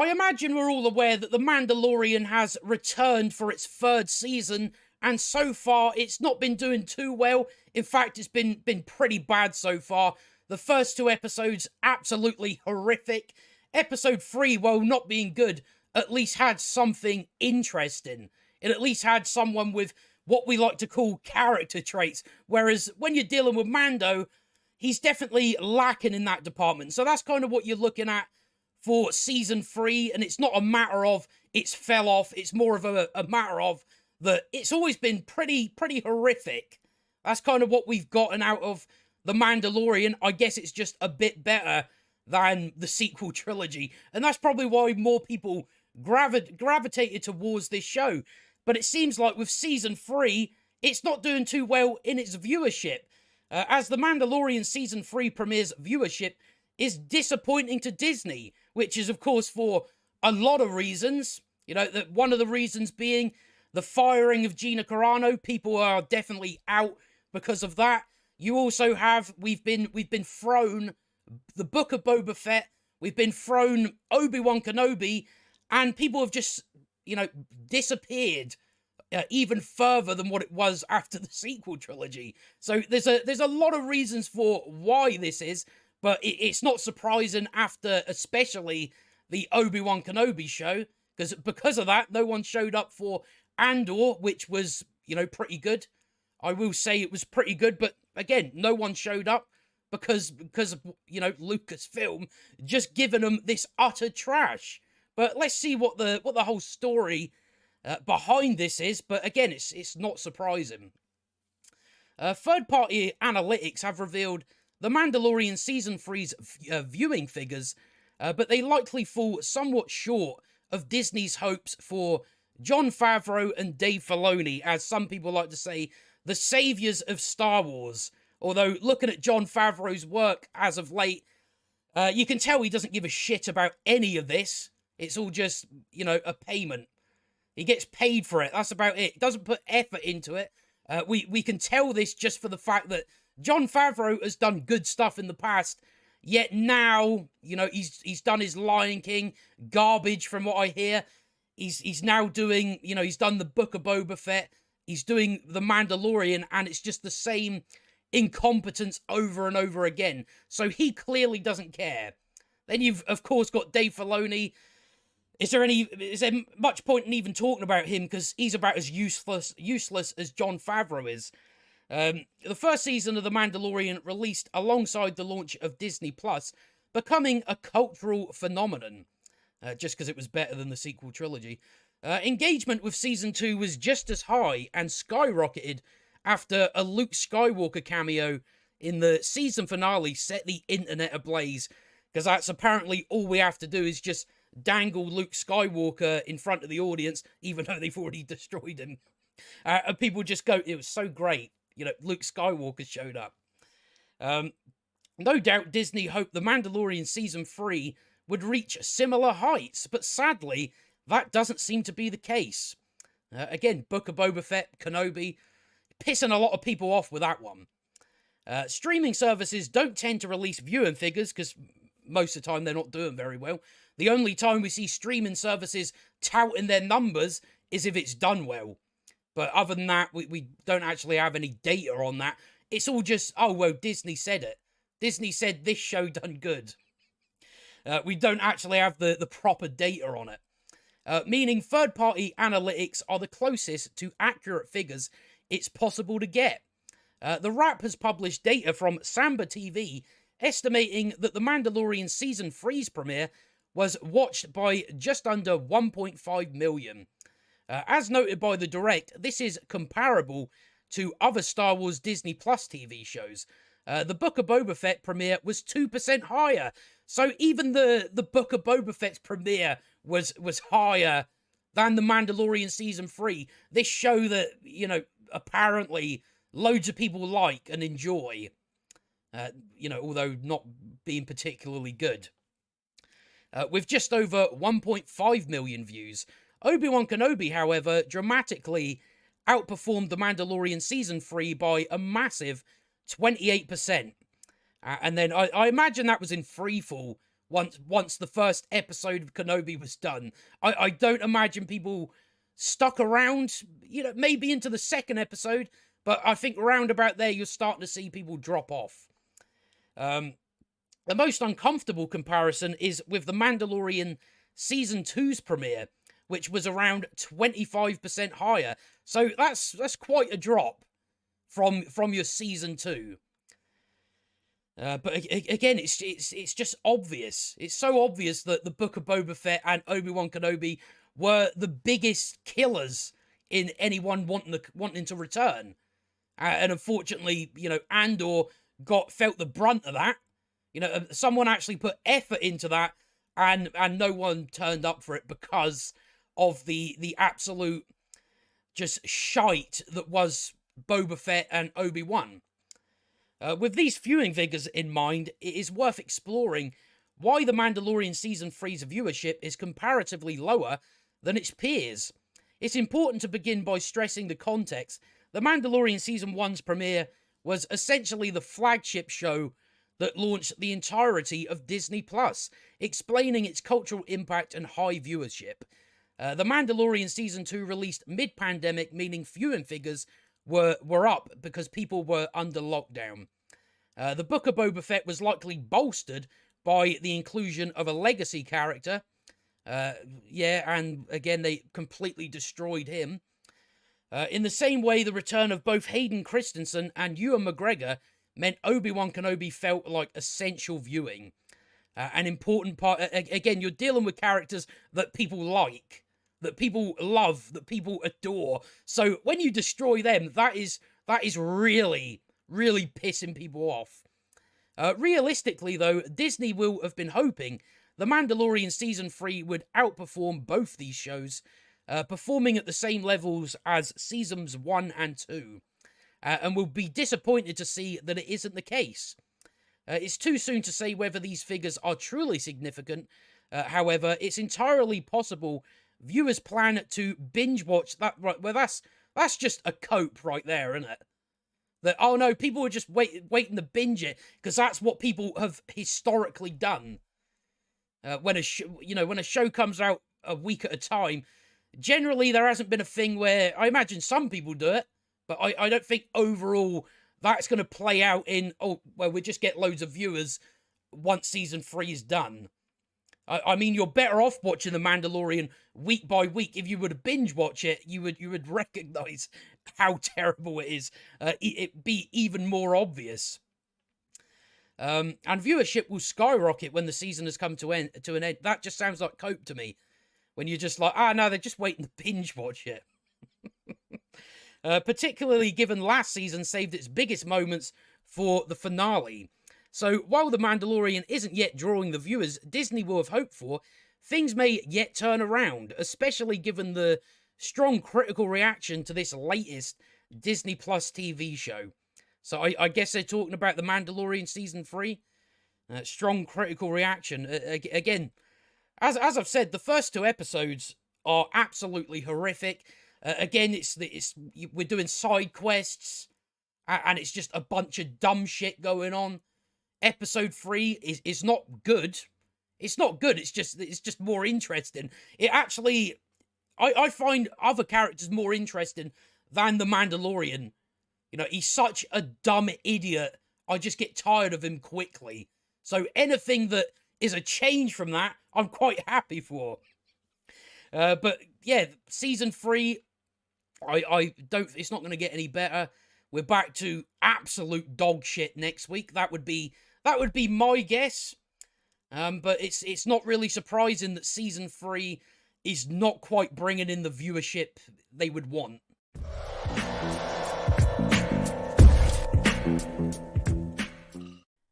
I imagine we're all aware that The Mandalorian has returned for its third season, and so far it's not been doing too well. In fact, it's been pretty bad so far. The first two episodes, absolutely horrific. Episode 3, while not being good, at least had something interesting. It at least had someone with what we like to call character traits, whereas when you're dealing with Mando, he's definitely lacking in that department. So that's kind of what you're looking at for season 3, and it's not a matter of it's fell off, it's more of a matter of that it's always been pretty horrific. That's kind of what we've gotten out of The Mandalorian. I guess it's just a bit better than the sequel trilogy, and that's probably why more people gravitated towards this show. But it seems like with season 3, it's not doing too well in its viewership. As The Mandalorian season 3 premieres, viewership is disappointing to Disney, which is, of course, for a lot of reasons. You know, that one of the reasons being the firing of Gina Carano. People are definitely out because of that. You also have, we've been thrown the Book of Boba Fett, we've been thrown ObiWan Kenobi, and people have just, you know, disappeared even further than what it was after the sequel trilogy. So there's a lot of reasons for why this is, but it's not surprising after especially the Obi-Wan Kenobi show, because of that, no one showed up for Andor, which was, you know, pretty good. I will say it was pretty good, but again, no one showed up because of, you know, Lucasfilm just giving them this utter trash. But let's see what the whole story behind this is. But again, it's not surprising. Third-party analytics have revealed The Mandalorian Season 3's viewing figures, but they likely fall somewhat short of Disney's hopes for Jon Favreau and Dave Filoni, as some people like to say, the saviors of Star Wars. Although, looking at Jon Favreau's work as of late, you can tell he doesn't give a shit about any of this. It's all just, you know, a payment. He gets paid for it. That's about it. He doesn't put effort into it. We can tell this just for the fact that Jon Favreau has done good stuff in the past, yet now, you know, he's done his Lion King, garbage from what I hear. He's now doing, you know, he's done the Book of Boba Fett, he's doing The Mandalorian, and it's just the same incompetence over and over again. So he clearly doesn't care. Then you've, of course, got Dave Filoni. Is there much point in even talking about him, because he's about as useless as Jon Favreau is. The first season of The Mandalorian released alongside the launch of Disney Plus, becoming a cultural phenomenon, just because it was better than the sequel trilogy. Engagement with season 2 was just as high and skyrocketed after a Luke Skywalker cameo in the season finale set the internet ablaze, because that's apparently all we have to do is just dangle Luke Skywalker in front of the audience, even though they've already destroyed him. And people just go, it was so great. You know, Luke Skywalker showed up. No doubt Disney hoped The Mandalorian Season 3 would reach similar heights, but sadly, that doesn't seem to be the case. Again, Book of Boba Fett, Kenobi, pissing a lot of people off with that one. Streaming services don't tend to release viewing figures, because most of the time they're not doing very well. The only time we see streaming services touting their numbers is if it's done well. But other than that, we don't actually have any data on that. It's all just, oh, well, Disney said it. Disney said this show done good. We don't actually have the proper data on it. Meaning third-party analytics are the closest to accurate figures it's possible to get. The Wrap has published data from Samba TV estimating that The Mandalorian Season 3's premiere was watched by just under 1.5 million. As noted by the Direct, this is comparable to other Star Wars Disney Plus TV shows. The Book of Boba Fett premiere was 2% higher. So even the Book of Boba Fett's premiere was higher than The Mandalorian Season 3. This show that, you know, apparently loads of people like and enjoy. You know, although not being particularly good. With just over 1.5 million views, Obi-Wan Kenobi, however, dramatically outperformed The Mandalorian Season 3 by a massive 28%. And then I imagine that was in freefall once the first episode of Kenobi was done. I don't imagine people stuck around, maybe into the second episode, but I think round about there you're starting to see people drop off. The most uncomfortable comparison is with The Mandalorian Season 2's premiere, which was around 25% higher. So that's quite a drop from your Season 2. But again, it's just obvious. It's so obvious that the Book of Boba Fett and Obi-Wan Kenobi were the biggest killers in anyone wanting to return. And unfortunately, Andor felt the brunt of that. Someone actually put effort into that, and no one turned up for it because of the absolute just shite that was Boba Fett and Obi-Wan. With these viewing figures in mind, it is worth exploring why The Mandalorian Season 3's viewership is comparatively lower than its peers. It's important to begin by stressing the context. The Mandalorian Season 1's premiere was essentially the flagship show that launched the entirety of Disney+, explaining its cultural impact and high viewership. The Mandalorian Season 2 released mid-pandemic, meaning viewing figures were up because people were under lockdown. The Book of Boba Fett was likely bolstered by the inclusion of a legacy character. And again, they completely destroyed him. In the same way, the return of both Hayden Christensen and Ewan McGregor meant Obi-Wan Kenobi felt like essential viewing. An important part, again, you're dealing with characters that people like, that people love, that people adore. So when you destroy them, that is really, really pissing people off. Realistically, though, Disney will have been hoping The Mandalorian Season 3 would outperform both these shows, performing at the same levels as Seasons 1 and 2. And will be disappointed to see that it isn't the case. It's too soon to say whether these figures are truly significant. However, it's entirely possible viewers plan to binge watch that. Right, well, that's just a cope right there, isn't it? That, oh no, people are just waiting to binge it because that's what people have historically done. When a show comes out a week at a time, generally there hasn't been a thing where, I imagine some people do it, but I don't think overall that's going to play out in, we just get loads of viewers once Season 3 is done. I mean, you're better off watching The Mandalorian week by week. If you were to binge watch it, you would recognize how terrible it is. It'd be even more obvious. And viewership will skyrocket when the season has come to an end. That just sounds like cope to me. When you're just like, no, they're just waiting to binge watch it. Particularly given last season saved its biggest moments for the finale. So while The Mandalorian isn't yet drawing the viewers Disney will have hoped for, things may yet turn around, especially given the strong critical reaction to this latest Disney Plus TV show. So I guess they're talking about The Mandalorian Season 3. Strong critical reaction. Again, as I've said, the first 2 episodes are absolutely horrific. Again, we're doing side quests, and it's just a bunch of dumb shit going on. Episode 3 is not good. It's not good. It's just more interesting. It actually, I find other characters more interesting than the Mandalorian. He's such a dumb idiot. I just get tired of him quickly. So anything that is a change from that, I'm quite happy for. But yeah, Season 3, I don't. It's not going to get any better. We're back to absolute dog shit next week. That would be my guess. But it's not really surprising that Season 3 is not quite bringing in the viewership they would want.